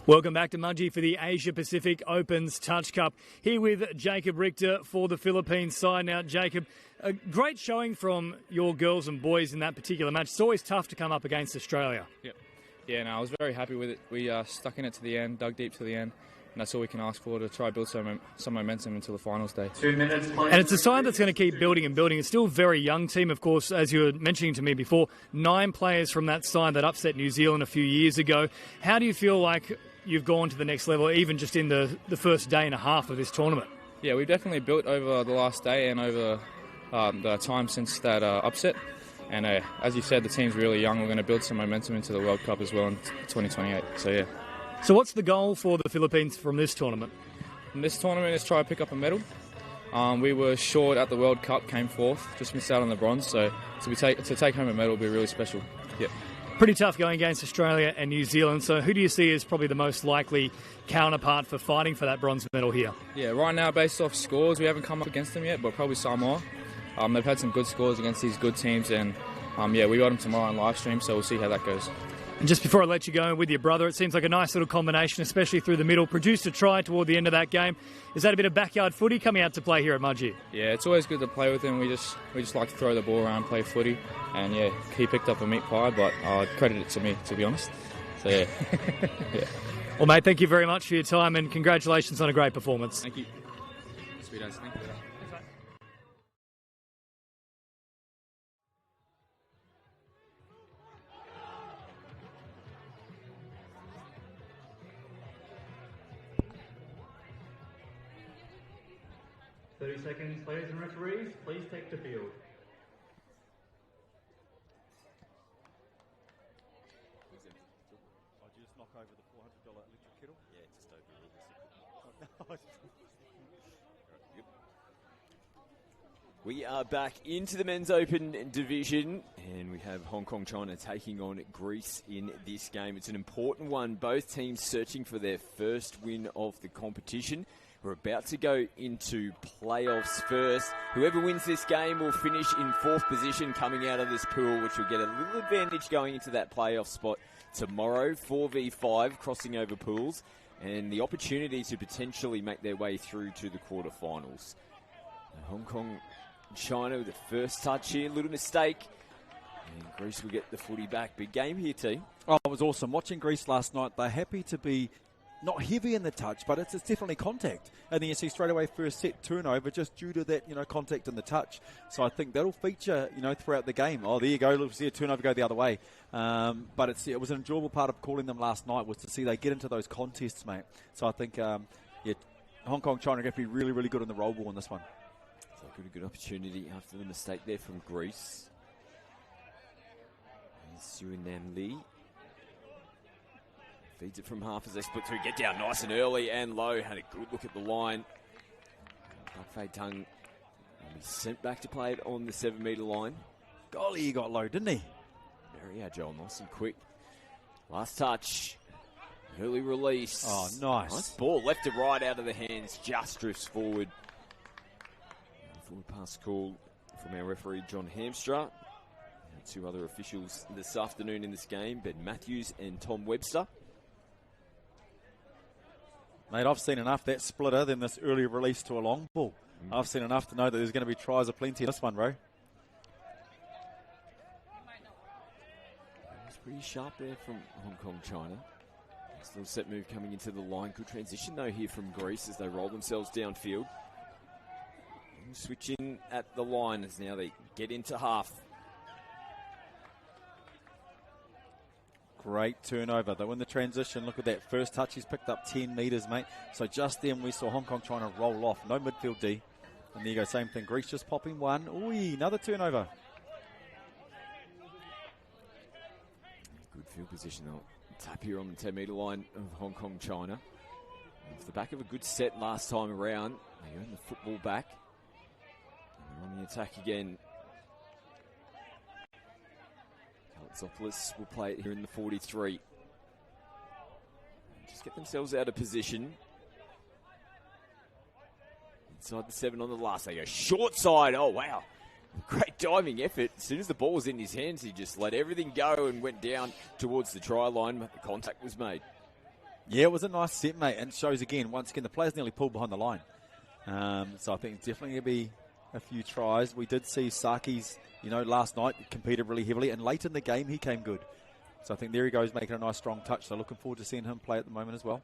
Welcome back to Mudgee for the Asia Pacific Opens Touch Cup. Here with Jacob Richter for the Philippines side. Now, Jacob, a great showing from your girls and boys in that particular match. It's always tough to come up against Australia. Yeah, I was very happy with it. We stuck in it to the end, dug deep to the end, and that's all we can ask for to try to build some momentum until the finals day. 2 minutes, please. And it's a side that's going to keep building and building. It's still a very young team, of course, as you were mentioning to me before. 9 players from that side that upset New Zealand a few years ago. How do you feel like you've gone to the next level, even just in the first day and a half of this tournament? Yeah, we've definitely built over the last day and over the time since that upset. And as you said, the team's really young. We're going to build some momentum into the World Cup as well in 2028. So, yeah. So what's the goal for the Philippines from this tournament? And this tournament is try to pick up a medal. We were short at the World Cup, came fourth, just missed out on the bronze. So to take home a medal will be really special. Yep. Pretty tough going against Australia and New Zealand. So who do you see as probably the most likely counterpart for fighting for that bronze medal here? Yeah, right now, based off scores, we haven't come up against them yet, but probably Samoa. They've had some good scores against these good teams, and we got them tomorrow on live stream, so we'll see how that goes. And just before I let you go with your brother, it seems like a nice little combination, especially through the middle. Produced a try toward the end of that game. Is that a bit of backyard footy coming out to play here at Mudgee? Yeah, it's always good to play with him. We just like to throw the ball around, play footy, and yeah, he picked up a meat pie, but I'd credit it to me, to be honest. So yeah. Yeah. Well, mate, thank you very much for your time, and congratulations on a great performance. Thank you. Sweet as, thank you. 30 seconds, players and referees, please take the field. Did you just knock over the $400 electric kettle? Yeah, just over here. We are back into the Men's Open division, and we have Hong Kong China taking on Greece in this game. It's an important one. Both teams searching for their first win of the competition. We're about to go into playoffs first. Whoever wins this game will finish in 4th position coming out of this pool, which will get a little advantage going into that playoff spot tomorrow. 4v5, crossing over pools, and the opportunity to potentially make their way through to the quarterfinals. Hong Kong, China with the first touch here, little mistake. And Greece will get the footy back. Big game here, team. Oh, it was awesome. Watching Greece last night, they're happy to be not heavy in the touch, but it's definitely contact. And then you see straight away first set turnover just due to that, contact in the touch. So I think that'll feature, throughout the game. Oh, there you go. Let's see a turnover go the other way. But it was an enjoyable part of calling them last night was to see they get into those contests, mate. So I think, Hong Kong, China are going to be really, really good in the roll ball in this one. So a good opportunity after the mistake there from Greece. And Suriname Lee. Feeds it from half as they split through. Get down nice and early and low. Had a good look at the line. Fei Tung will be sent back to play it on the 7-metre line. Golly, he got low, didn't he? Very agile, nice and quick. Last touch. Early release. Oh, nice. Nice ball. Left to right out of the hands. Just drifts forward. Forward pass call from our referee, John Hamstra. And 2 other officials this afternoon in this game, Ben Matthews and Tom Webster. Mate, I've seen enough that splitter than this early release to a long ball. I've seen enough to know that there's going to be tries aplenty in this one, bro. It's pretty sharp there from Hong Kong, China. Still set move coming into the line. Good transition, though, here from Greece as they roll themselves downfield. Switch in at the line as now they get into half. Great turnover. They win the transition. Look at that. First touch, he's picked up 10 metres, mate. So just then we saw Hong Kong trying to roll off. No midfield D. And there you go. Same thing. Greece just popping one. Ooh, another turnover. Good field position, though. Tap here on the 10-metre line of Hong Kong, China. Off the back of a good set last time around. They earn the football back. And they're on the attack again. Zopoulos will play it here in the 43. Just get themselves out of position. Inside the 7 on the last. They go short side. Oh, wow. Great diving effort. As soon as the ball was in his hands, he just let everything go and went down towards the try line, but the contact was made. Yeah, it was a nice set, mate, and shows once again, the players nearly pulled behind the line. So I think it's definitely going to be a few tries. We did see Saki's, last night competed really heavily, and late in the game he came good. So I think there he goes, making a nice strong touch. So looking forward to seeing him play at the moment as well.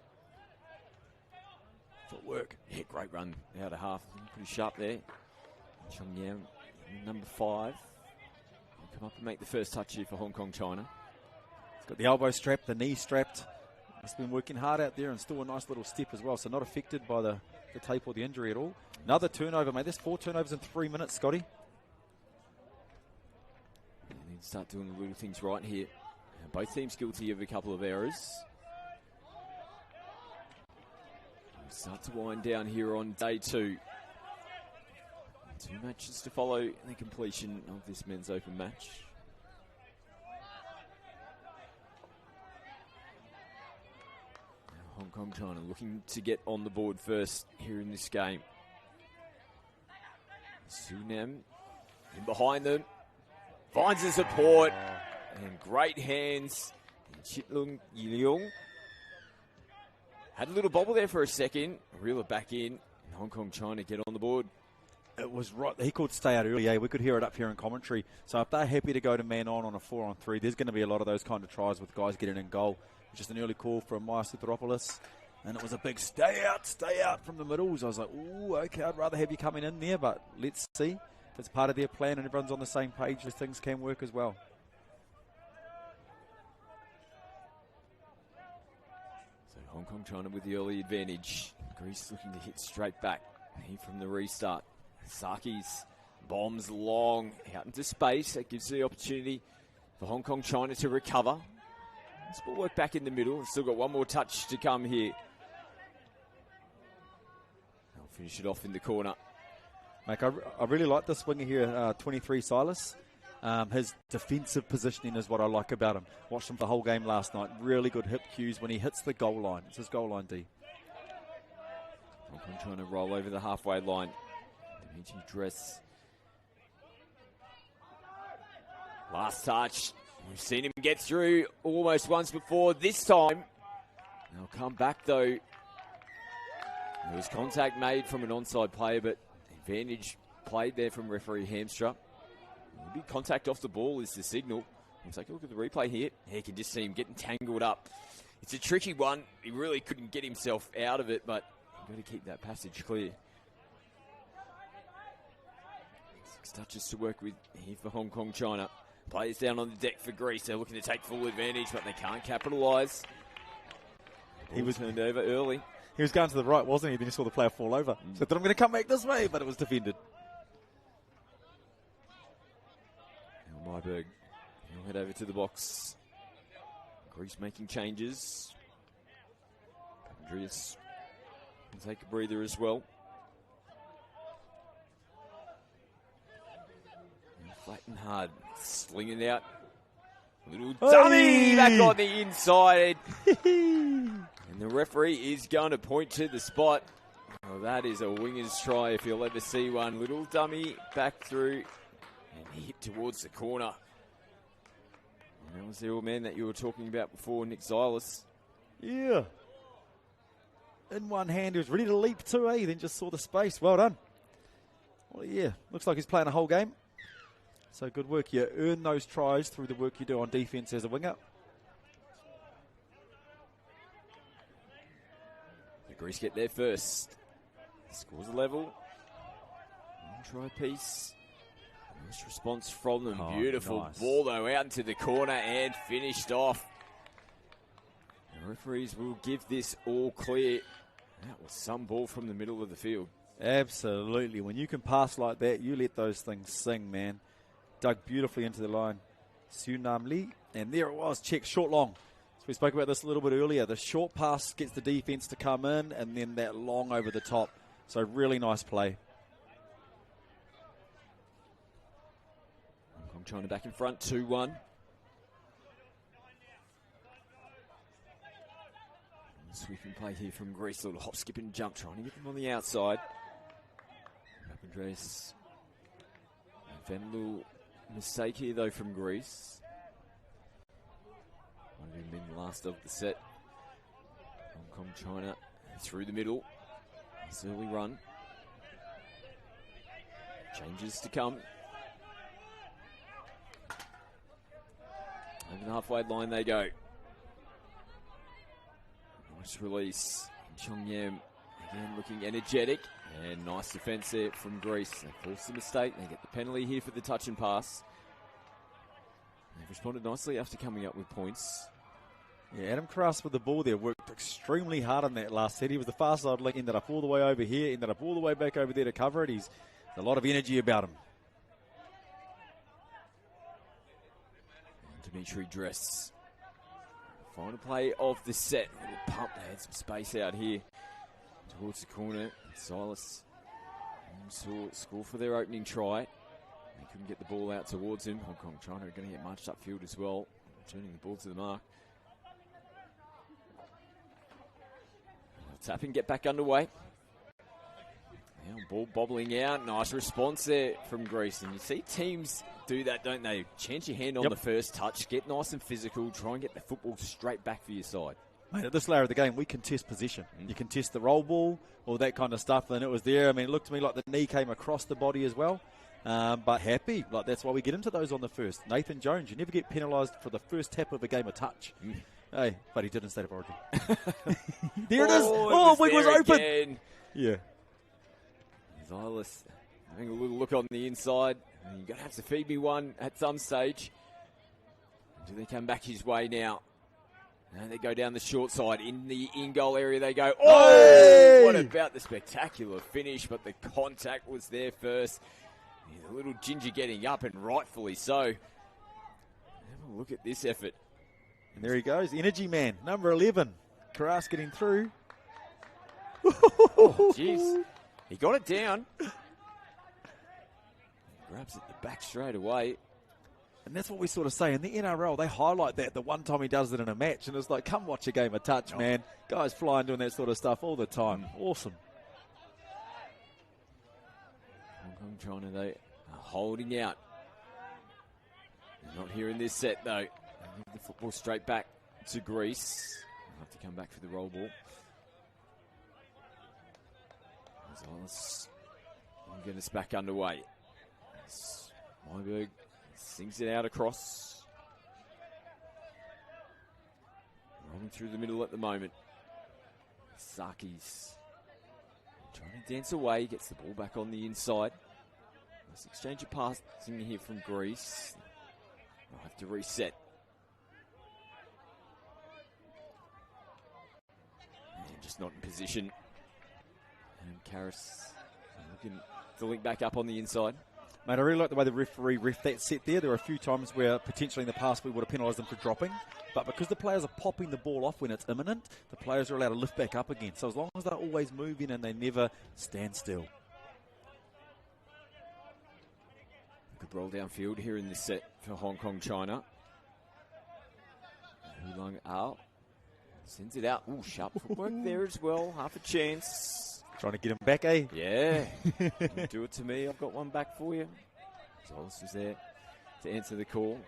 Footwork. Yeah, great run out of half. Pretty sharp there. Chung Yam, number 5. He'll come up and make the first touch here for Hong Kong, China. He's got the elbow strapped, the knee strapped. He's been working hard out there and still a nice little step as well. So not affected by the tape or the injury at all. Another turnover, mate. There's 4 turnovers in 3 minutes, Scotty. And then start doing the little things right here. Both teams guilty of a couple of errors. Start to wind down here on day 2. 2 matches to follow the completion of this men's open match. Now Hong Kong, China looking to get on the board first here in this game. Sunam in behind them. Finds the support. And great hands. Chitlung Yiliong had a little bobble there for a second. Reel it back in. And Hong Kong, China get on the board. It was right. He called stay out early. We could hear it up here in commentary. So if they're happy to go to man on a 4-on-3, there's going to be a lot of those kind of tries with guys getting in goal. Just an early call from Maya Soteropoulos. And it was a big stay out from the middles. I was like, ooh, okay, I'd rather have you coming in there. But let's see if it's part of their plan and everyone's on the same page, these things can work as well. Hong Kong, China with the early advantage. Greece looking to hit straight back. Here from the restart. Saki's bombs long out into space. That gives the opportunity for Hong Kong, China to recover. This ball work back in the middle. We've still got one more touch to come here. They'll finish it off in the corner. Mike, I really like this winger here, 23 Silas. His defensive positioning is what I like about him. Watched him the whole game last night. Really good hip cues when he hits the goal line. It's his goal line D. Hong Kong trying to roll over the halfway line. Dimitri Dress. Last touch. We've seen him get through almost once before. This time, they'll come back though. There was contact made from an onside player, but advantage played there from referee Hamstra. Big contact off the ball is the signal. We'll take a look at the replay here. You can just see him getting tangled up. It's a tricky one. He really couldn't get himself out of it, but you've got to keep that passage clear. 6 touches to work with here for Hong Kong, China. Players down on the deck for Greece. They're looking to take full advantage, but they can't capitalise. He was turned over early. He was going to the right, wasn't he? Then he saw the player fall over. So I'm going to come back this way, but it was defended. Myberg, he'll head over to the box. Greece making changes. Andreas will take a breather as well. And flat and hard, slinging it out. Little dummy back on the inside. And the referee is going to point to the spot. Oh, that is a winger's try if you'll ever see one. Little dummy back through. And he hit towards the corner. And that was the old man that you were talking about before, Nick Zilas. Yeah. In one hand, he was ready to leap too, eh? Then just saw the space. Well done. Well, yeah, looks like he's playing a whole game. So good work. You earn those tries through the work you do on defence as a winger. The Greece get there first. Scores a level. One try piece. Nice response from them. Beautiful nice ball, though, out into the corner and finished off. The referees will give this all clear. That was some ball from the middle of the field. Absolutely. When you can pass like that, you let those things sing, man. Dug beautifully into the line. Sunam Lee. And there it was. Check short long. So we spoke about this a little bit earlier. The short pass gets the defence to come in, and then that long over the top. So really nice play. China back in front, 2-1. Sweeping play here from Greece. A little hop, skip and jump, trying to get them on the outside. Papandreou. Found a little mistake here, though, from Greece. Might have been the last of the set. Hong Kong, China through the middle. Nice early run. Changes to come. Over the halfway line they go. Nice release. Chong Yam again looking energetic. And nice defence there from Greece. They force the mistake. They get the penalty here for the touch and pass. They've responded nicely after coming up with points. Yeah, Adam Carras with the ball there worked extremely hard on that last set. He was the far side link, ended up all the way over here, ended up all the way back over there to cover it. He's a lot of energy about him. And Dimitri Dress. Final play of the set. A little pump. They had some space out here towards the corner. Silas saw score for their opening try. They couldn't get the ball out towards him. Hong Kong, China are going to get marched upfield as well. Returning the ball to the mark. Tap and get back underway. Now ball bobbling out. Nice response there from Greece. And you see teams do that, don't they? Chance your hand on the first touch. Get nice and physical. Try and get the football straight back for your side. Mate, at this layer of the game, we contest position. You contest the roll ball, all that kind of stuff, and it was there. I mean, it looked to me like the knee came across the body as well. But happy. Like, that's why we get into those on the first. Nathan Jones, you never get penalised for the first tap of a game of touch. Hey, but he did in State of Origin. There it is. Oh, wing was open. Again. Yeah. Silas having a little look on the inside. You're going to have to feed me one at some stage. Do they come back his way now? And they go down the short side. In the in-goal area they go. Oh! Hey! What about the spectacular finish? But the contact was there first. He's a little ginger getting up, and rightfully so. Have a look at this effort. And there he goes. Energy man, number 11. Carras getting through. Oh, jeez. He got it down. Grabs at the back straight away. And that's what we sort of say. In the NRL, they highlight that the one time he does it in a match. And it's like, come watch a game of touch, man. Guys flying doing that sort of stuff all the time. Awesome. Hong Kong, China, they are holding out. They're not here in this set, though. They give the football straight back to Greece. They'll have to come back for the roll ball. Silas will get us back underway. Myberg sings it out across. Rolling through the middle at the moment. Saki's trying to dance away, gets the ball back on the inside. Nice exchange of passing here from Greece. They'll have to reset. And just not in position. And Carras looking to link back up on the inside. Mate, I really like the way the referee ref that set there. There were a few times where potentially in the past we would have penalised them for dropping. But because the players are popping the ball off when it's imminent, the players are allowed to lift back up again. So as long as they're always moving and they never stand still. Good roll downfield here in this set for Hong Kong, China. Hulung Ao sends it out. Ooh, sharp footwork there as well. Half a chance. Trying to get him back, eh? Yeah. Do it to me. I've got one back for you. Zolis was there to answer the call.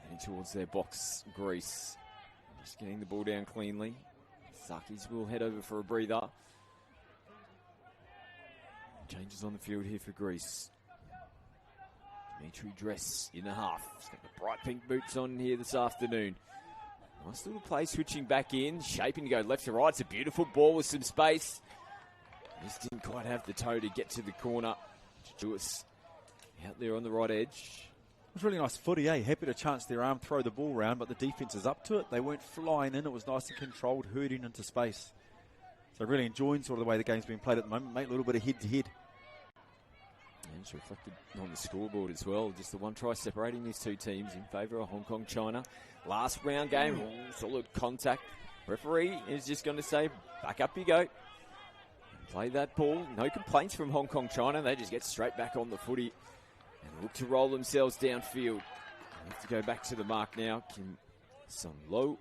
Heading towards their box, Greece. Just getting the ball down cleanly. Sakis will head over for a breather. Changes on the field here for Greece. Dimitri Dress in the half. He's got the bright pink boots on here this afternoon. Nice little play switching back in, shaping to go left to right. It's a beautiful ball with some space. Just didn't quite have the toe to get to the corner. Jewis out there on the right edge. It was really nice footy, eh? Happy to chance their arm, throw the ball around, but the defence is up to it. They weren't flying in. It was nice and controlled, herding into space. So really enjoying sort of the way the game's being played at the moment, mate. A little bit of head-to-head. And it's reflected on the scoreboard as well. Just the one try separating these two teams in favour of Hong Kong, China. Last round game, solid contact. Referee is just going to say, back up you go. Play that ball. No complaints from Hong Kong, China. They just get straight back on the footy and look to roll themselves downfield. They have to go back to the mark now. Kim Sun Lo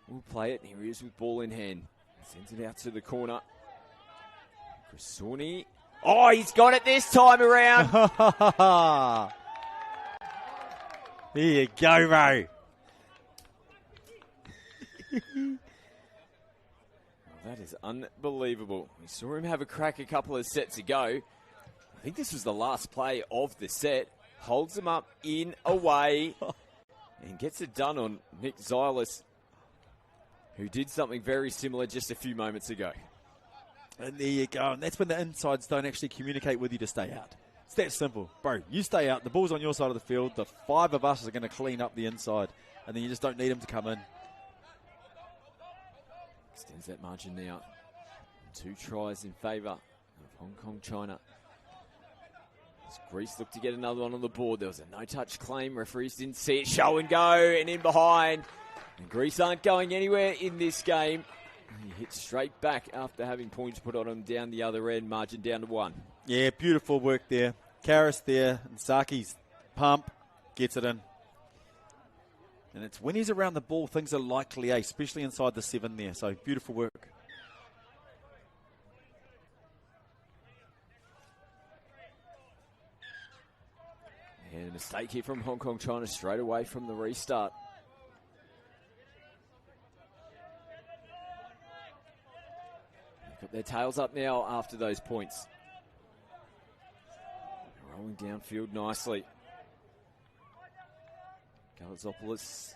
will play it. Here he is with ball in hand. Sends it out to the corner. Chrisoni. Oh, he's got it this time around. There you go, bro. That is unbelievable. We saw him have a crack a couple of sets ago. I think this was the last play of the set. Holds him up in away and gets it done on Nick Zylis, who did something very similar just a few moments ago. And there you go. And that's when the insides don't actually communicate with you to stay out. It's that simple. Bro, you stay out. The ball's on your side of the field. The 5 of us are going to clean up the inside. And then you just don't need him to come in. Extends that margin now. 2 tries in favour of Hong Kong China. As Greece looked to get another one on the board. There was a no-touch claim. Referees didn't see it. Show and go, and in behind. And Greece aren't going anywhere in this game. He hits straight back after having points put on him down the other end. Margin down to 1. Yeah, beautiful work there. Karras there, and Saki's pump gets it in. And it's when he's around the ball, things are likely, especially inside the 7 there. So beautiful work. And a mistake here from Hong Kong China straight away from the restart. They've got their tails up now after those points. Rolling downfield nicely. Galazopoulos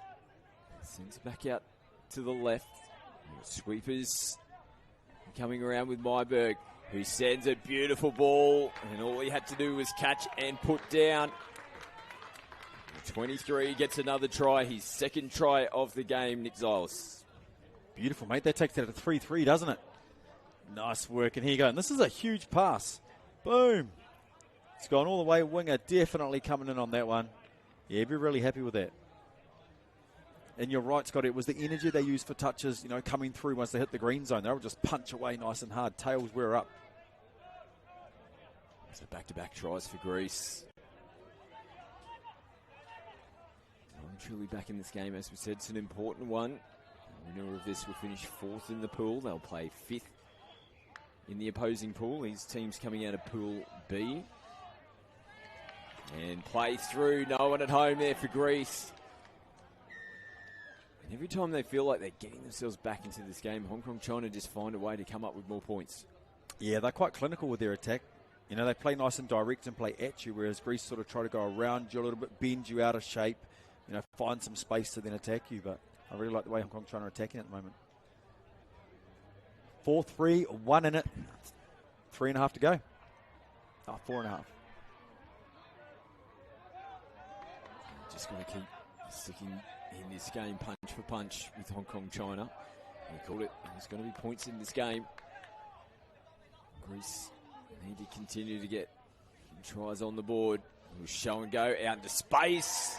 sends it back out to the left. Sweepers coming around with Myberg, who sends a beautiful ball, and all he had to do was catch and put down. 23 gets another try, his second try of the game, Nick Zylis. Beautiful, mate. That takes that to 3-3, doesn't it? Nice work, and here you go. And this is a huge pass. Boom. It's gone all the way. Winger definitely coming in on that one. Yeah, be really happy with that. And you're right, Scott. It was the energy they used for touches, coming through once they hit the green zone. They would just punch away nice and hard. Tails were up. So back-to-back tries for Greece. I'm truly back in this game, as we said. It's an important one. The winner of this will finish 4th in the pool. They'll play 5th in the opposing pool. These teams coming out of Pool B. And play through. No one at home there for Greece. And every time they feel like they're getting themselves back into this game, Hong Kong China just find a way to come up with more points. Yeah, they're quite clinical with their attack. They play nice and direct and play at you, whereas Greece sort of try to go around you a little bit, bend you out of shape, find some space to then attack you. But I really like the way Hong Kong China are attacking at the moment. 4-3, 1 in it. 3.5 to go. 4.5. Just got to keep sticking in this game, punch for punch with Hong Kong China. He called it. There's going to be points in this game. Greece need to continue to get tries on the board. It was show and go out into space.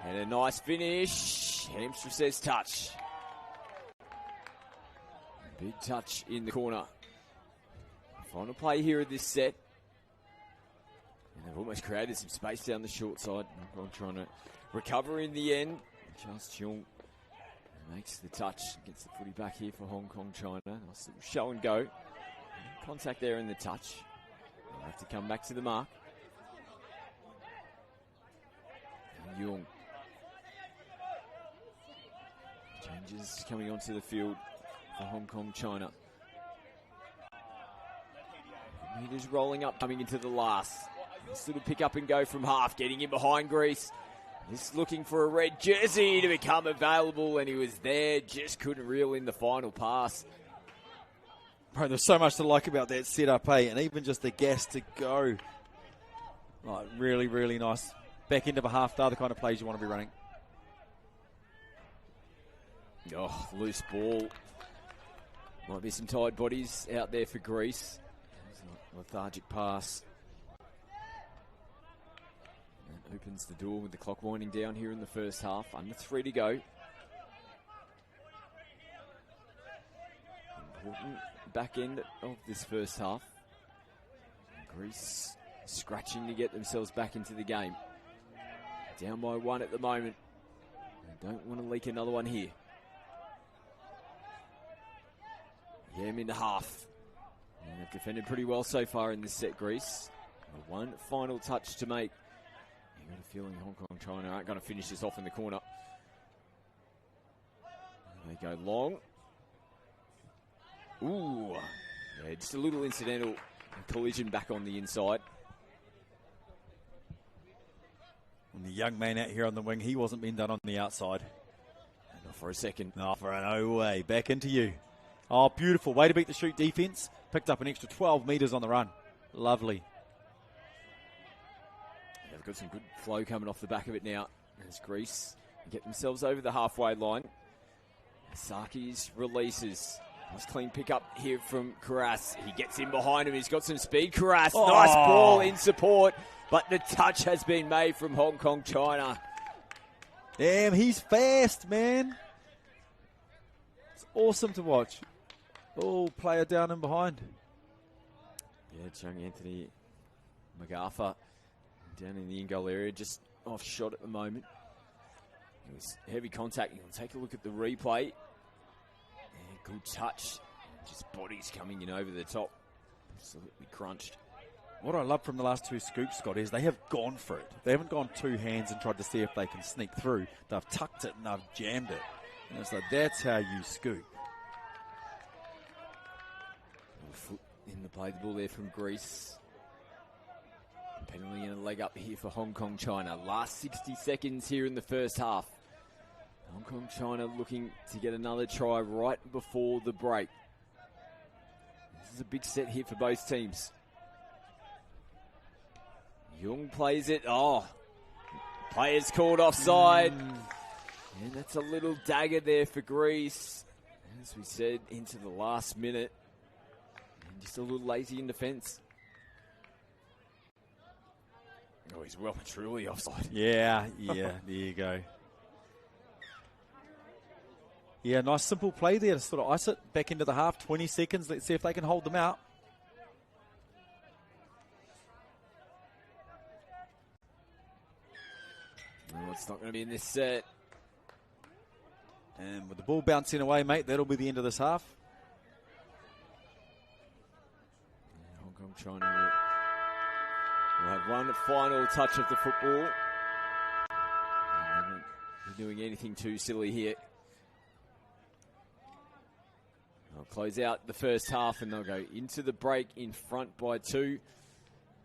And a nice finish. Hamster says touch. Big touch in the corner. Final play here of this set. And they've almost created some space down the short side. I'm trying to recover in the end. Charles Cheong makes the touch. Gets the footy back here for Hong Kong China. Nice little show and go. Contact there in the touch. They'll have to come back to the mark. And Yung. Changes coming onto the field for Hong Kong China. Meters rolling up, coming into the last. This little pick up and go from half, getting in behind Greece. Just looking for a red jersey to become available, and he was there, just couldn't reel in the final pass. Bro, there's so much to like about that setup, and even just the gas to go. Really, really nice. Back end of a half, the other kind of plays you want to be running. Oh, loose ball. Might be some tired bodies out there for Greece. Lethargic pass. That opens the door with the clock winding down here in the first half. Under 3 to go. Important back end of this first half. Greece scratching to get themselves back into the game. Down by 1 at the moment. They don't want to leak another one here. Yam into half. And they've defended pretty well so far in this set, Greece. One final touch to make. You've got a feeling Hong Kong China aren't going to finish this off in the corner. They go long. Ooh. Yeah, just a little incidental collision back on the inside. And the young man out here on the wing, he wasn't being done on the outside. Not for a second. No, for no way. Back into you. Oh, beautiful. Way to beat the shoot defense. Picked up an extra 12 metres on the run. Lovely. Yeah, they've got some good flow coming off the back of it now. As Greece get themselves over the halfway line. Saki's releases. Nice clean pick up here from Karas. He gets in behind him. He's got some speed. Karas, nice ball in support. But the touch has been made from Hong Kong, China. Damn, he's fast, man. It's awesome to watch. Oh, player down and behind. Yeah, it's young Anthony MacArthur down in the in-goal area, just off shot at the moment. It was heavy contact. You'll take a look at the replay. Yeah, good touch. Just bodies coming in over the top. Absolutely crunched. What I love from the last two scoops, Scott, is they have gone for it. They haven't gone two hands and tried to see if they can sneak through. They've tucked it and they've jammed it. And it's like, that's how you scoop. Foot in the play, the ball there from Greece. Penalty and a leg up here for Hong Kong, China. Last 60 seconds here in the first half. Hong Kong, China looking to get another try right before the break. This is a big set here for both teams. Jung plays it. Oh, players called offside. And that's a little dagger there for Greece. As we said, into the last minute. And just a little lazy in defence. Oh, he's well and truly offside. Yeah, there you go. Yeah, nice simple play there to sort of ice it back into the half. 20 seconds. Let's see if they can hold them out. Oh, it's not going to be in this set. And with the ball bouncing away, mate, that'll be the end of this half. Hong Kong, China will have one final touch of the football. And they're doing anything too silly here. They'll close out the first half and they'll go into the break in front by 2.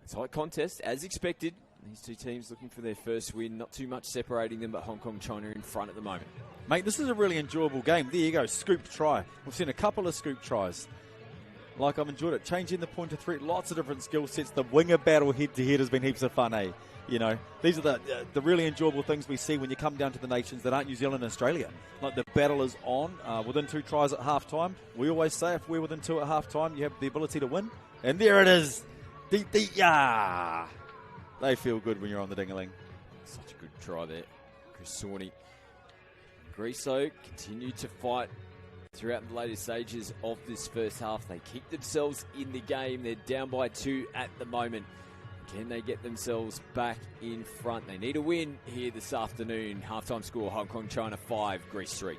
It's a tight contest, as expected. These two teams looking for their first win. Not too much separating them, but Hong Kong, China in front at the moment. Mate, this is a really enjoyable game. There you go, scoop try. We've seen a couple of scoop tries. Like, I've enjoyed it. Changing the point of threat, lots of different skill sets. The winger battle head-to-head has been heaps of fun, eh? You know, these are the really enjoyable things we see when you come down to the nations that aren't New Zealand and Australia. Like, the battle is on within 2 tries at half-time. We always say if we're within 2 at half-time, you have the ability to win. And there it is. Yeah. They feel good when you're on the ding-a-ling. Such a good try there. Chris Sawney. Greece, though, continue to fight throughout the later stages of this first half. They keep themselves in the game. They're down by 2 at the moment. Can they get themselves back in front? They need a win here this afternoon. Halftime score, Hong Kong, China 5, Greece 3.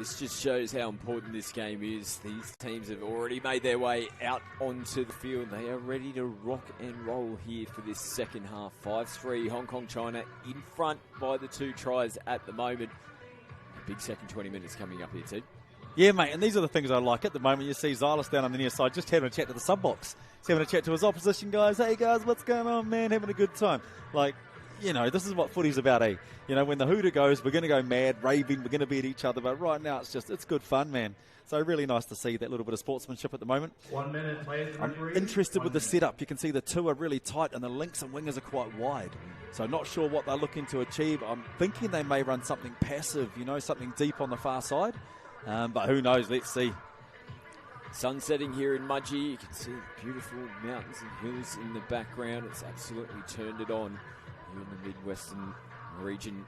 This just shows how important this game is. These teams have already made their way out onto the field. They are ready to rock and roll here for this second half. 5-3, Hong Kong, China in front by the 2 tries at the moment. A big second 20 minutes coming up here, Ted. Yeah, mate, and these are the things I like. At the moment, you see Xylis down on the near side just having a chat to the sub-box. He's having a chat to his opposition guys. Hey, guys, what's going on, man? Having a good time. Like, you know, this is what footy's about, eh? You know, when the hooter goes, we're going to go mad, raving, we're going to beat each other. But right now, it's good fun, man. So really nice to see that little bit of sportsmanship at the moment. 1 minute, please. I'm interested with the setup. You can see the 2 are really tight and the links and wingers are quite wide. So not sure what they're looking to achieve. I'm thinking they may run something passive, you know, something deep on the far side. But who knows? Let's see. Sun setting here in Mudgee. You can see beautiful mountains and hills in the background. It's absolutely turned it on here in the Midwestern region.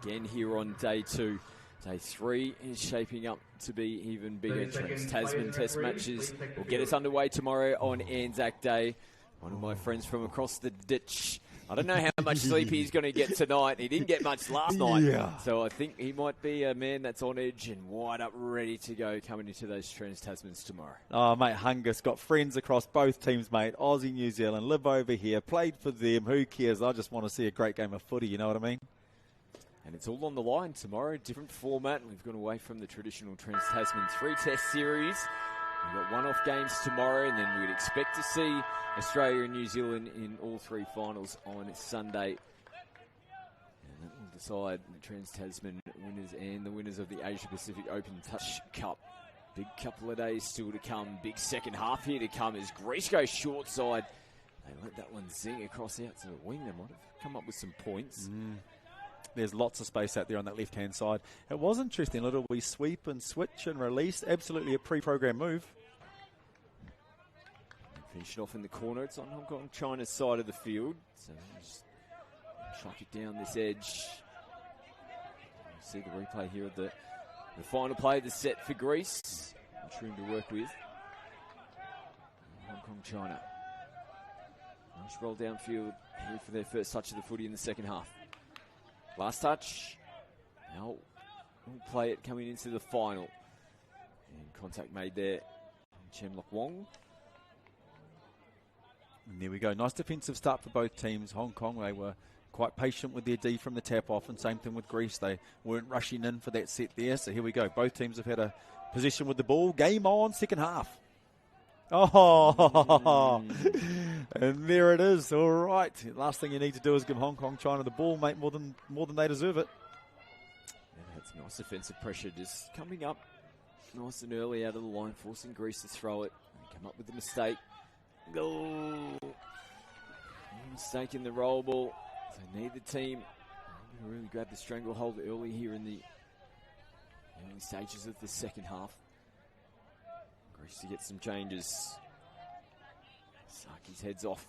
Again here on day 2. Day 3 is shaping up to be even bigger. Trans-Tasman test matches will get us underway tomorrow on Anzac Day. One of my friends from across the ditch. I don't know how much sleep he's going to get tonight. He didn't get much last night. Yeah. So I think he might be a man that's on edge and wide up, ready to go coming into those Trans-Tasmans tomorrow. Oh, mate, Hungus got friends across both teams, mate. Aussie, New Zealand, live over here, played for them. Who cares? I just want to see a great game of footy, you know what I mean? And it's all on the line tomorrow. Different format. We've gone away from the traditional Trans-Tasman 3-test series. We've got one-off games tomorrow, and then we'd expect to see Australia and New Zealand in all 3 finals on Sunday. And that will decide the Trans-Tasman winners and the winners of the Asia Pacific Open Touch Cup. Big couple of days still to come. Big second half here to come as Greece goes short side. They let that one zing across out to the wing. They might have come up with some points. There's lots of space out there on that left-hand side. It was interesting, little wee sweep and switch and release. Absolutely a pre-programmed move. Finish it off in the corner. It's on Hong Kong, China's side of the field. So just track it down this edge. See the replay here of the final play, the set for Greece. Much room to work with. Hong Kong, China. Nice roll downfield here for their first touch of the footy in the second half. Last touch. Now we'll play it coming into the final. And contact made there. Chen Lok Wong. And there we go. Nice defensive start for both teams. Hong Kong, they were quite patient with their D from the tap off, and same thing with Greece. They weren't rushing in for that set there. So here we go. Both teams have had a position with the ball. Game on, second half. Oh, and there it is. All right. Last thing you need to do is give Hong Kong, China the ball, mate, more than they deserve it. Yeah, that's nice defensive pressure just coming up nice and early out of the line, forcing Greece to throw it. They come up with the mistake. Go. Mistake in the roll ball. So need the team to really grab the stranglehold early here in the early stages of the second half. Greece to get some changes. Saki's heads off.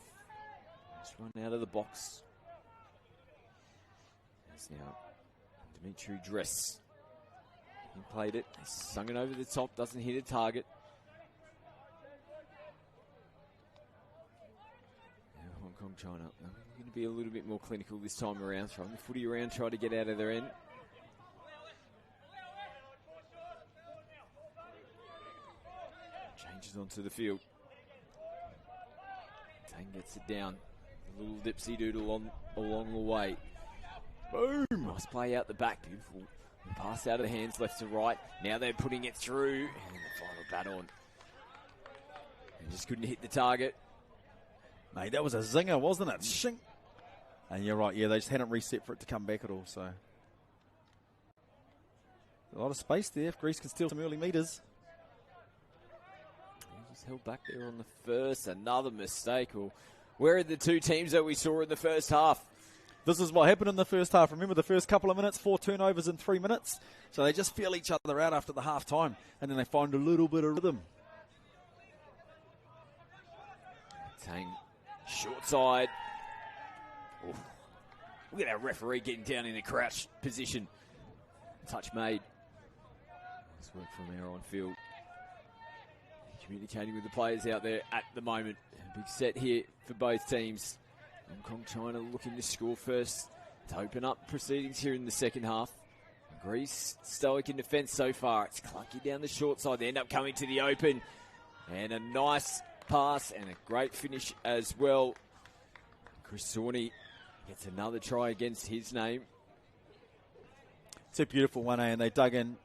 Just run out of the box. There's now Dimitri Dress. He played it. He sung it over the top. Doesn't hit a target. Now Hong Kong, China. They're going to be a little bit more clinical this time around. Throwing the footy around, try to get out of their end. Changes onto the field. Tang gets it down. A little dipsy doodle along the way. Boom! Nice play out the back. Beautiful pass out of the hands left to right. Now they're putting it through. And the final bat on. And just couldn't hit the target. Mate, that was a zinger, wasn't it? Shink. And you're right, yeah, they just hadn't reset for it to come back at all, so. A lot of space there if Greece can steal some early meters. Just held back there on the first. Another mistake. Well, where are the two teams that we saw in the first half? This is what happened in the first half. Remember the first couple of minutes, 4 turnovers in 3 minutes. So they just feel each other out after the half time, and then they find a little bit of rhythm. Tang, short side. Ooh. Look at our referee getting down in a crouch position. Touch made. Nice work from our on field. Communicating with the players out there at the moment. A big set here for both teams. Hong Kong, China looking to score first to open up proceedings here in the second half. Greece stoic in defence so far. It's clunky down the short side. They end up coming to the open. And a nice pass and a great finish as well. Chris Sawney gets another try against his name. It's a beautiful one, and they dug in.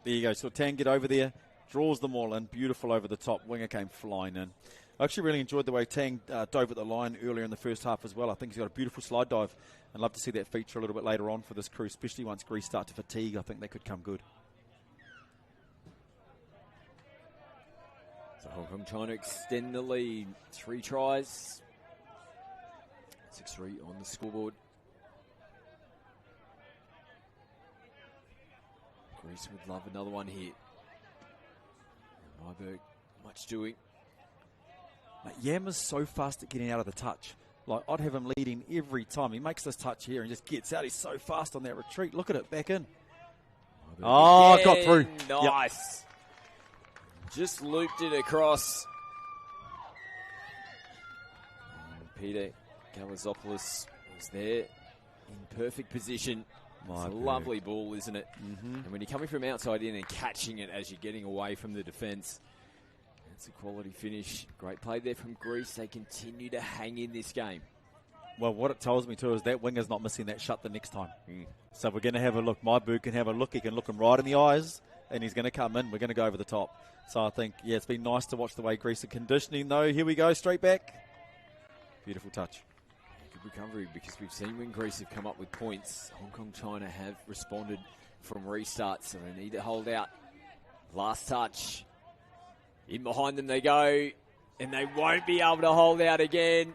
There you go. So Tan get over there, draws them all in. Beautiful over the top. Winger came flying in. I actually really enjoyed the way Tang dove at the line earlier in the first half as well. I think he's got a beautiful slide dive. I'd love to see that feature a little bit later on for this crew, especially once Greece start to fatigue. I think they could come good. So Hong Kong trying to extend the lead. 3 tries. 6-3 on the scoreboard. Greece would love another one here. Myberg, much doing. Yam is so fast at getting out of the touch. Like, I'd have him leading every time. He makes this touch here and just gets out. He's so fast on that retreat. Look at it, back in. Oh, got through. Nice. Yep. Just looped it across. And Peter Galazopoulos was there in perfect position. It's a lovely ball, isn't it? Mm-hmm. And when you're coming from outside in and catching it as you're getting away from the defence, that's a quality finish. Great play there from Greece. They continue to hang in this game. Well, what it tells me too is that winger's not missing that shot the next time. So we're going to have a look. Myberg can have a look. He can look him right in the eyes, and he's going to come in. We're going to go over the top. So I think, yeah, it's been nice to watch the way Greece are conditioning, though. Here we go, straight back. Beautiful touch. Good recovery, because we've seen when Greece have come up with points, Hong Kong China have responded from restarts, so they need to hold out. Last touch. In behind them they go, and they won't be able to hold out again.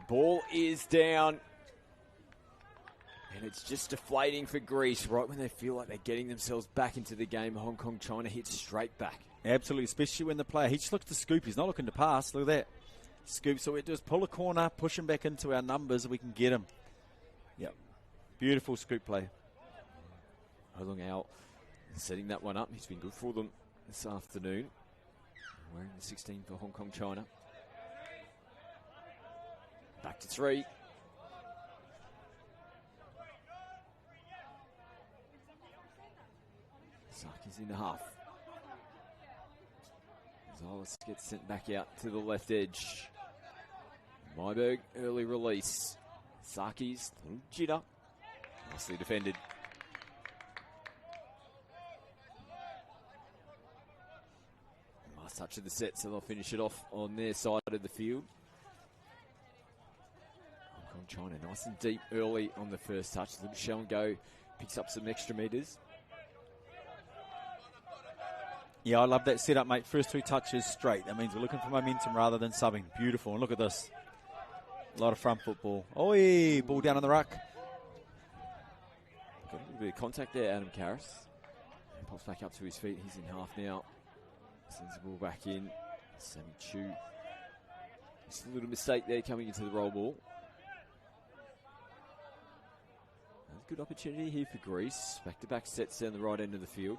Ball is down. And it's just deflating for Greece. Right when they feel like they're getting themselves back into the game, Hong Kong China hits straight back. Absolutely, especially when the player, he just looks to scoop. He's not looking to pass. Look at that. Scoop. So we do is pull a corner, push him back into our numbers, and we can get him. Yep. Beautiful scoop play. Ho-Lung Ao setting that one up. He's been good for them this afternoon. Wearing the 16 for Hong Kong China. Back to 3. Saki's in the half. Zolis gets sent back out to the left edge. Myberg, early release. Saki's little jitter. Nicely defended. Last touch of the set, so they'll finish it off on their side of the field. Hong Kong China nice and deep early on the first touch. A little show and go. Picks up some extra metres. Yeah, I love that setup, mate. First 2 touches straight. That means we're looking for momentum rather than subbing. Beautiful. And look at this. A lot of front football. Oi, ball down on the ruck. Got a little bit of contact there, Adam Karras. Pops back up to his feet. He's in half now. Sends the ball back in. Sammy Chu. Just a little mistake there coming into the roll ball. Good opportunity here for Greece. Back-to-back sets down the right end of the field.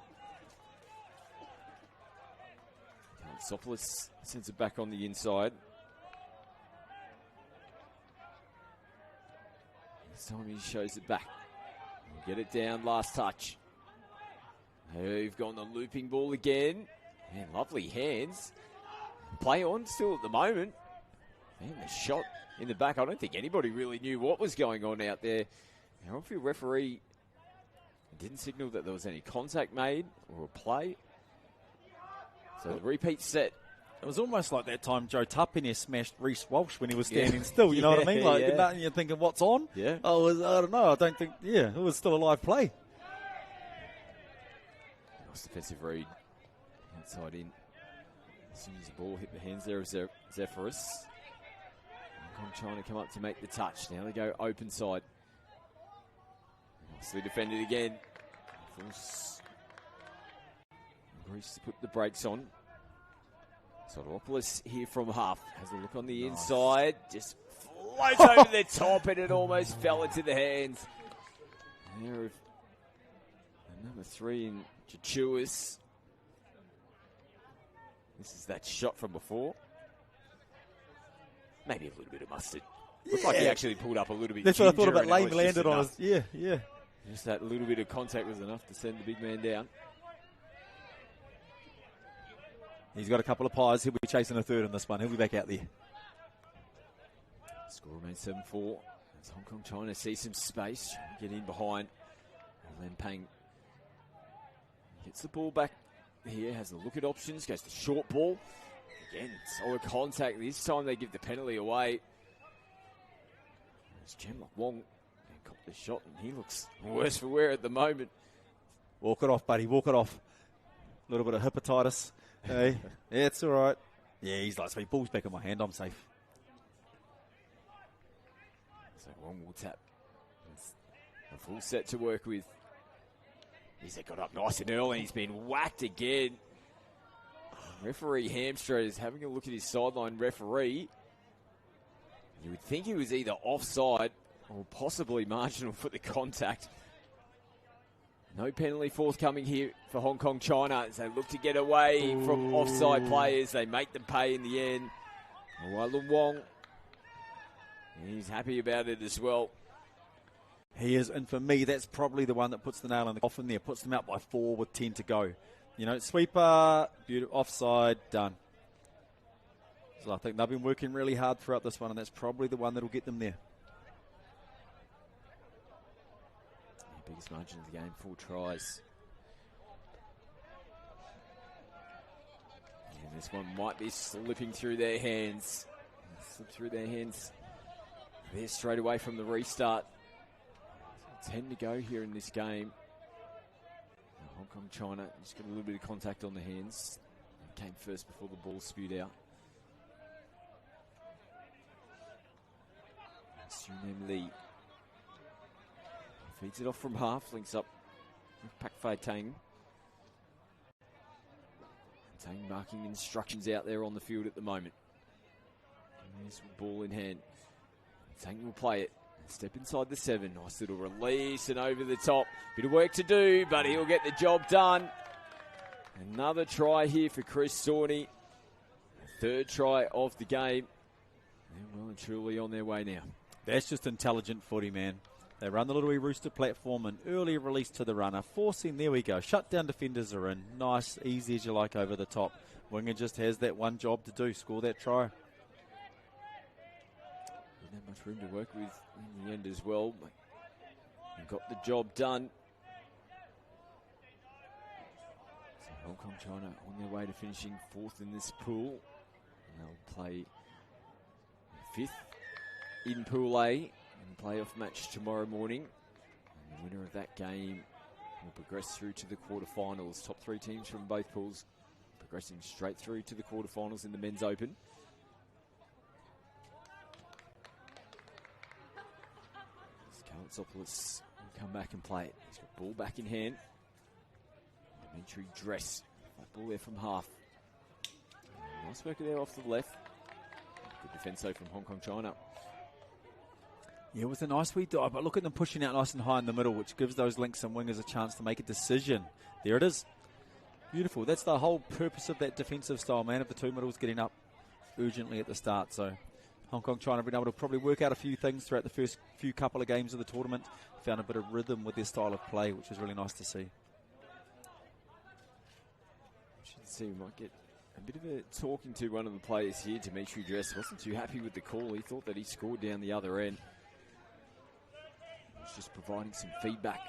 Sopoulos sends it back on the inside. This time he shows it back. We'll get it down, last touch. They've gone the looping ball again. Man, lovely hands. Play on still at the moment. Man, the shot in the back. I don't think anybody really knew what was going on out there. The on-field referee didn't signal that there was any contact made or a play. So the repeat set. It was almost like that time Joe Tapine smashed Reece Walsh when he was standing still. You know what I mean? Like, you're thinking, what's on? Yeah. Oh, I don't know. I don't think, it was still a live play. Nice defensive read. Outside in. As soon as the ball hit the hands there of Zephyrus. Hong Kong China come up to make the touch. Now they go open side. Nicely defended again. Greece to put the brakes on. Soteropoulos here from half. Has a look on the inside. Just floats over the top, and it almost fell into the hands. There of number 3 in Chichuis. This is that shot from before. Maybe a little bit of mustard. Looked like he actually pulled up a little bit. That's what I thought about. Lane landed on us. Yeah. Just that little bit of contact was enough to send the big man down. He's got a couple of pies. He'll be chasing a third in this one. He'll be back out there. Score remains 7-4. As Hong Kong trying to see some space, get in behind. Glen Pang gets the ball back here, has a look at options, goes to short ball. Again, solid contact. This time they give the penalty away. It's Jem Wong caught the shot, and he looks worse for wear at the moment. Walk it off, buddy. Walk it off. A little bit of hepatitis. Hey, yeah, it's all right. Yeah, he's like, so ball's back in my hand. I'm safe. So Wong will tap. It's a full set to work with. He's got up nice and early. He's been whacked again. Referee Hamstra is having a look at his sideline referee. You would think he was either offside or possibly marginal for the contact. No penalty forthcoming here for Hong Kong China as they look to get away from offside players. They make them pay in the end. Wailun Wong, he's happy about it as well. He is, and for me, that's probably the one that puts the nail in the coffin there. Puts them out by 4 with 10 to go. You know, sweeper, beautiful, offside, done. So I think they've been working really hard throughout this one, and that's probably the one that'll get them there. Biggest margin of the game, 4 tries. And this one might be slipping through their hands. Slip through their hands. There straight away from the restart. 10 to go here in this game. Now Hong Kong China just got a little bit of contact on the hands. Came first before the ball spewed out. Sunim Lee feeds it off from half, links up with Pak Fai Tang. Tang marking instructions out there on the field at the moment. There's the ball in hand. Tang will play it. Step inside the 7. Nice little release and over the top. Bit of work to do, but he'll get the job done. Another try here for Chris Sawney. Third try of the game. They're well and truly on their way now. That's just intelligent footy, man. They run the little wee rooster platform and early release to the runner. Forcing, there we go. Shut down defenders are in. Nice, easy as you like over the top. Winger just has that one job to do. Score that try. Didn't have much room to work with in the end as well. He got the job done. So Hong Kong China on their way to finishing 4th in this pool. And they'll play 5th in Pool A in the playoff match tomorrow morning. And the winner of that game will progress through to the quarterfinals. Top 3 teams from both pools progressing straight through to the quarterfinals in the Men's Open. Kalantzopoulos will come back and play it. He's got ball back in hand. Dimitri Dress. That ball there from half. Nice work there off the left. Good defence though from Hong Kong China. Yeah, it was a nice wee dive, but look at them pushing out nice and high in the middle, which gives those links and wingers a chance to make a decision. There it is. Beautiful. That's the whole purpose of that defensive style, man, of the 2 middles getting up urgently at the start. So Hong Kong China have been able to probably work out a few things throughout the first few couple of games of the tournament. Found a bit of rhythm with their style of play, which is really nice to see. Should see we might get a bit of a talking to one of the players here. Dimitri Dress wasn't too happy with the call. He thought that he scored down the other end. He was just providing some feedback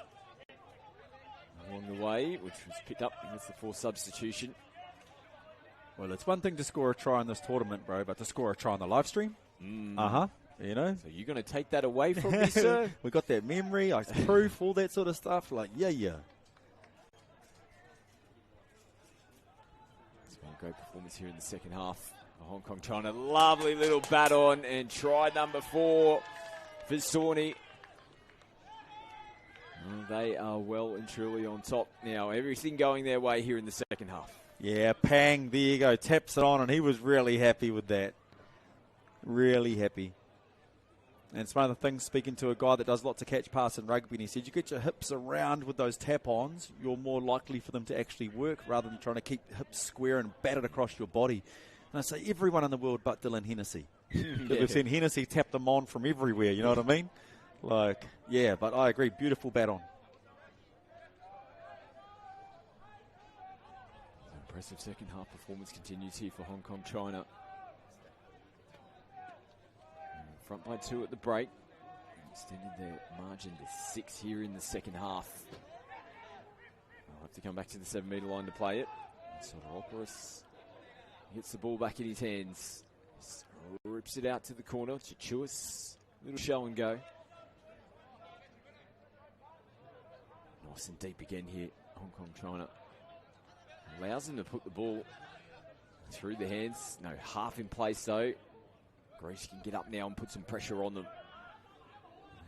along the way, which was picked up against the forced substitution. Well, it's one thing to score a try in this tournament, bro, but to score a try on the live stream? You know? So you're going to take that away from me, sir? We got that memory, proof, all that sort of stuff. Like, yeah. It's been a great performance here in the second half. Hong Kong China, lovely little bat on, and try number 4 for Sawney. Well, they are well and truly on top now. Everything going their way here in the second half. Yeah, Pang, there you go. Taps it on, and he was really happy with that. Really happy. And it's one of the things, speaking to a guy that does lots of catch pass in rugby, and he said, you get your hips around with those tap-ons, you're more likely for them to actually work rather than trying to keep hips square and bat it across your body. And I say everyone in the world but Dylan Hennessy. We've seen Hennessy tap them on from everywhere, you know what I mean? Like, yeah, but I agree. Beautiful bat on. Impressive second half performance continues here for Hong Kong China. Front by 2 at the break. Extended their margin to 6 here in the second half. They'll have to come back to the 7-metre line to play it. Soteropoulos gets the ball back in his hands. Rips it out to the corner. Chichuas, little show and go. Nice and deep again here, Hong Kong China. Allows them to put the ball through the hands. No, half in place though. Greece can get up now and put some pressure on them.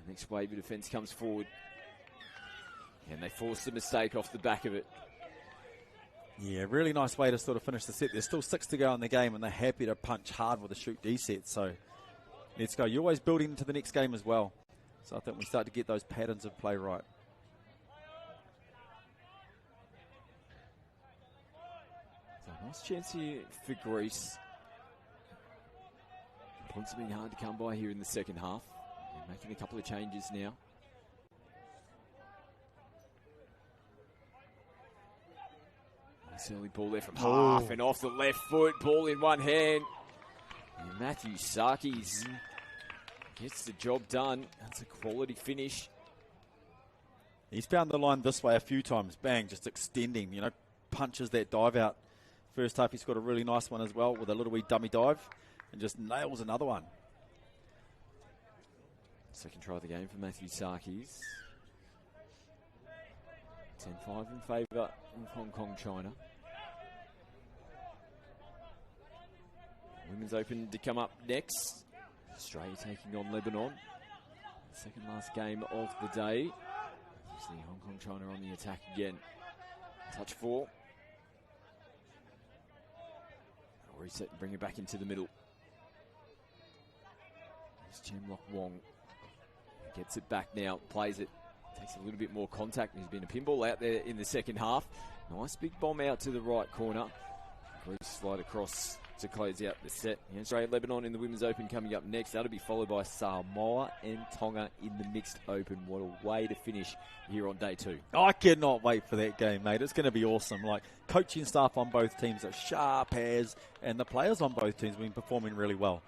The next wave of defence comes forward. And they force the mistake off the back of it. Yeah, really nice way to sort of finish the set. There's still 6 to go in the game, and they're happy to punch hard with a shoot D set. So let's go. You're always building into the next game as well. So I think we start to get those patterns of play right. So nice chance here for Greece. Points have been hard to come by here in the second half. They're making a couple of changes now. Nice early ball there from half and off the left foot. Ball in one hand. And Matthew Sarkis gets the job done. That's a quality finish. He's found the line this way a few times. Bang, just extending, you know, punches that dive out. First half he's got a really nice one as well with a little wee dummy dive and just nails another one. Second try of the game for Matthew Sarkis. 10-5 in favour of Hong Kong China. Women's Open to come up next. Australia taking on Lebanon. Second last game of the day. You see Hong Kong China on the attack again. Touch 4. They'll reset and bring it back into the middle. There's Chen Lok Wong. Gets it back now, plays it. Takes a little bit more contact. There's been a pinball out there in the second half. Nice big bomb out to the right corner. Greece slide across to close out the set. Australia, Lebanon in the Women's Open coming up next. That'll be followed by Samoa and Tonga in the Mixed Open. What a way to finish here on day 2. I cannot wait for that game, mate. It's going to be awesome. Like, coaching staff on both teams are sharp as, and the players on both teams have been performing really well.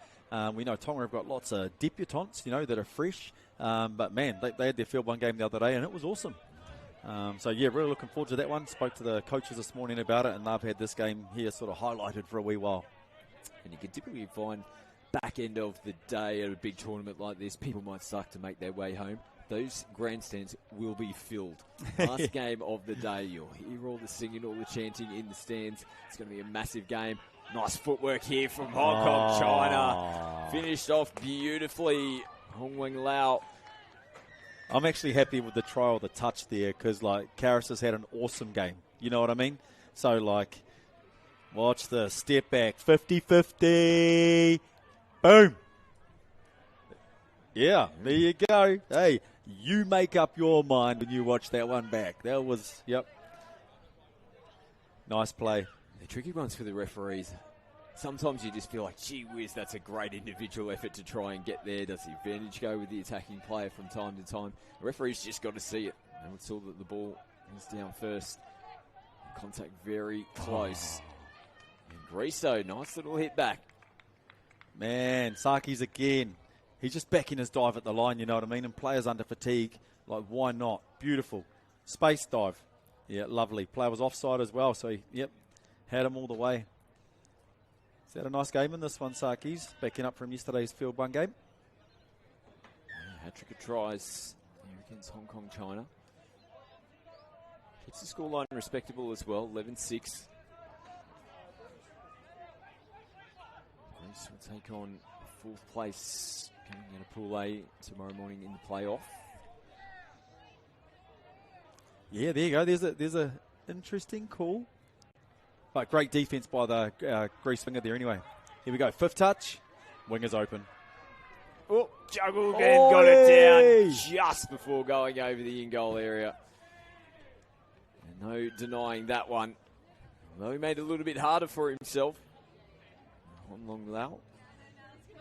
We know Tonga have got lots of debutants, you know, that are fresh. But, man, they had their field one game the other day, and it was awesome. So, yeah, really looking forward to that one. Spoke to the coaches this morning about it, and they've had this game here sort of highlighted for a wee while. And you can typically find back end of the day at a big tournament like this, people might start to make their way home. Those grandstands will be filled. Last game of the day, you'll hear all the singing, all the chanting in the stands. It's going to be a massive game. Nice footwork here from Hong Kong China. Finished off beautifully. Hong Weng Lau. I'm actually happy with the try or the touch there because, like, Karras has had an awesome game. You know what I mean? So, like, watch the step back. 50-50. Boom. Yeah, there you go. Hey, you make up your mind when you watch that one back. That was, yep. Nice play. The tricky ones for the referees. Sometimes you just feel like, gee whiz, that's a great individual effort to try and get there. Does the advantage go with the attacking player from time to time? The referee's just got to see it. And we saw that the ball is down first. Contact very close. And Griso, nice little hit back. Man, Sarkis again. He's just backing his dive at the line, you know what I mean? And players under fatigue, like, why not? Beautiful. Space dive. Yeah, lovely. Player was offside as well, so he, yep, had him all the way. Is that a nice game in this one, Sarkis? Backing up from yesterday's field one game. Yeah, hat-trick of tries here against Hong Kong China. Keeps the scoreline respectable as well, 11-6. Greece will take on 4th place coming out of Pool A tomorrow morning in the playoff. Yeah, there you go. There's a interesting call. But great defense by the Greece winger there anyway. Here we go. 5th touch. Winger's open. Oh, juggle again. Got it down just before going over the in-goal area. And no denying that one. Although he made it a little bit harder for himself. Hong Long Lau. He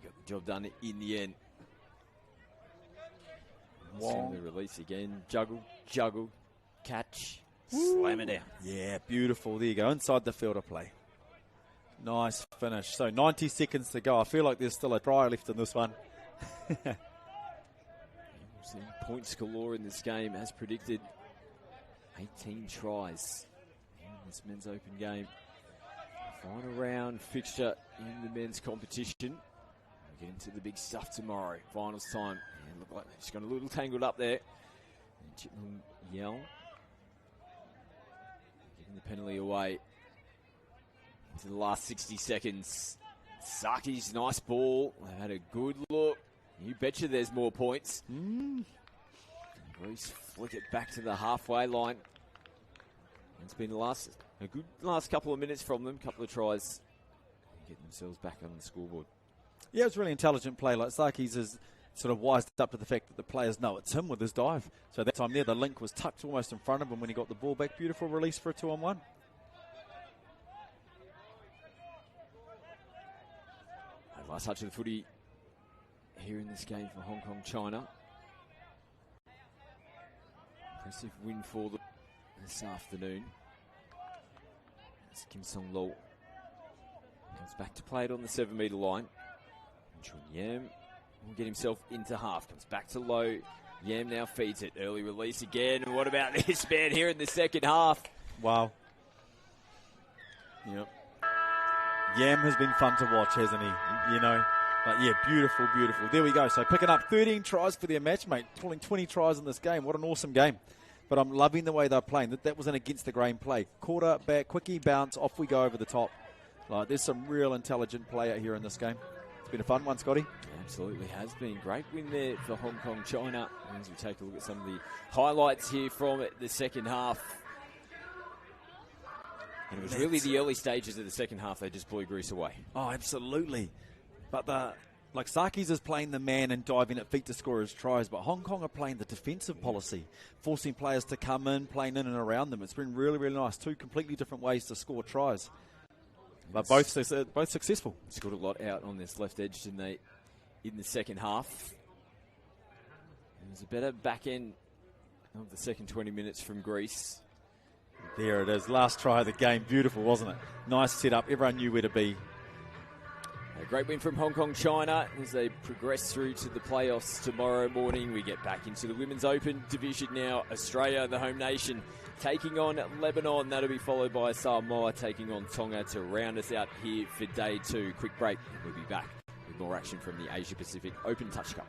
got the job done in the end. Wong. The release again. Juggle. Catch. Slam it down. Yeah, beautiful. There you go, inside the field of play. Nice finish. So 90 seconds to go. I feel like there's still a try left in this one. We've seen points galore in this game, as predicted. 18 tries in this men's open game. Final round fixture in the men's competition. We get into the big stuff tomorrow. Finals time. And look like she's got a little tangled up there. And Chitlin Yell giving the penalty away into the last 60 seconds. Saki's nice ball. They've had a good look. You betcha there's more points. Greece flick it back to the halfway line. It's been a good last couple of minutes from them, couple of tries, get themselves back on the scoreboard. Yeah, it's really intelligent play. Like Saki's is sort of wised up to the fact that the players know it's him with his dive. So that time there, the link was tucked almost in front of him when he got the ball back. Beautiful release for a 2-on-1. Last touch of the footy here in this game for Hong Kong, China. Impressive win for them this afternoon. As Kim Song Lo comes back to play it on the 7-metre line. Chun Yam will get himself into half. Comes back to Low. Yam now feeds it. Early release again. And what about this man here in the second half? Wow. Yep. Yam has been fun to watch, hasn't he? You know, but yeah, beautiful, beautiful. There we go. So picking up 13 tries for their match, mate. Pulling 20 tries in this game. What an awesome game. But I'm loving the way they're playing. That was an against the grain play. Quarter back, quickie bounce, off we go over the top. Like, there's some real intelligent play out here in this game. It's been a fun one, Scotty. Absolutely has been. Great win there for Hong Kong, China. As we take a look at some of the highlights here from the second half. And it was really the early stages of the second half they just blew Greece away. Oh, absolutely. But like Saki's is playing the man and diving at feet to score his tries, but Hong Kong are playing the defensive policy, forcing players to come in, playing in and around them. It's been really, really nice. Two completely different ways to score tries. But both successful. Scored a lot out on this left edge, didn't they, in the second half. It was a better back end of the second 20 minutes from Greece. There it is. Last try of the game. Beautiful, wasn't it? Nice setup. Everyone knew where to be. A great win from Hong Kong, China as they progress through to the playoffs tomorrow morning. We get back into the Women's Open division now. Australia, the home nation, taking on Lebanon. That'll be followed by Samoa taking on Tonga to round us out here for day 2. Quick break. We'll be back with more action from the Asia Pacific Open Touch Cup.